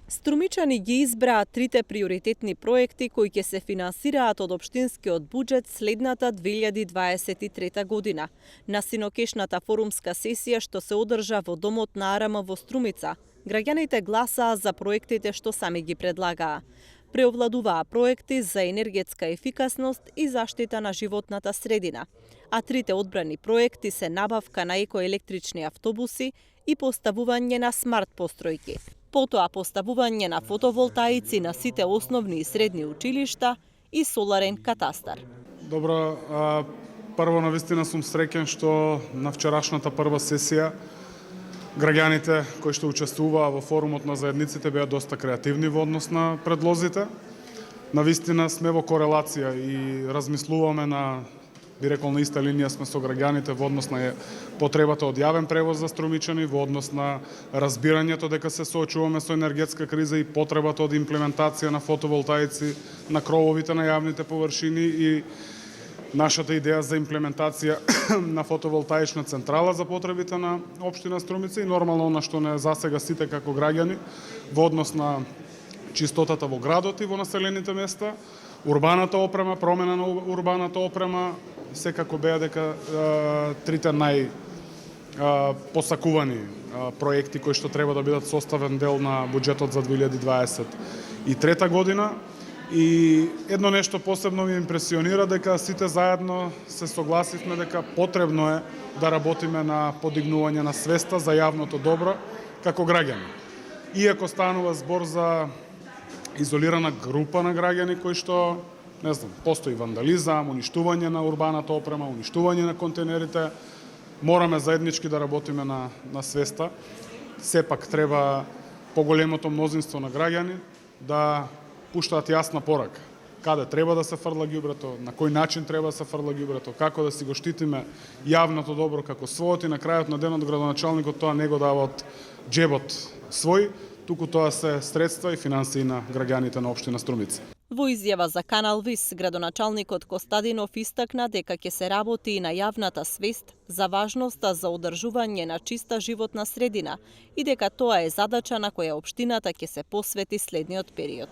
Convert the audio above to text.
Струмичани ги избраа трите приоритетни проекти кои ќе се финансираат од општинскиот буџет следната 2023 година. На синокешната форумска сесија што се одржа во Домот на АРМ во Струмица, граѓаните гласаа за проектите што сами ги предлагаа. Преовладуваа проекти за енергетска ефикасност и заштита на животната средина, а трите одбрани проекти се набавка на екоелектрични автобуси и поставување на смарт постројки. Потоа поставување на фотоволтаици на сите основни и средни училишта и соларен катастар. Добро, прво навистина сум среќен што на вчерашната прва сесија граѓаните кои што учествуваа во форумот на заедниците беа доста креативни во однос на предлозите. Навистина сме во корелација и размислуваме би рекол на иста линија сме со граѓаните во однос на потребата од јавен превоз за струмичани, во однос на разбирањето дека се соочуваме со енергетска криза и потребата од имплементација на фотоволтаици на крововите на јавните површини и нашата идеја за имплементација на фотоволтаична централа за потребите на општина Струмица и нормално она што не засега сите како граѓани во однос на чистотата во градот и во населените места, урбаната опрема, промена на урбаната опрема, секако беа дека трите посакувани проекти кои што треба да бидат составен дел на буџетот за 2023 година. И едно нешто посебно ми импресионира дека сите заедно се согласивме дека потребно е да работиме на подигнување на свеста за јавното добро како граѓани. Иако станува збор за изолирана група на граѓани кои што, не знам, постои вандализам, уништување на урбаната опрема, уништување на контейнерите, мораме заеднички да работиме на свеста. Сепак треба поголемото мнозинство на граѓани да пуштаат јасна порака. Каде треба да се фрла ѓубрето, на кој начин треба да се фрла ѓубрето, како да си го штитиме јавното добро како својот и на крајот на денот градоначалникот тоа не го дава од џебот свој, туку тоа се средства и финансии на граѓаните на општина Струмица. Во изјава за Канал Вис, градоначалникот Костадинов истакна дека ќе се работи и на јавната свест за важноста за одржување на чиста животна средина и дека тоа е задача на која општината ќе се посвети следниот период.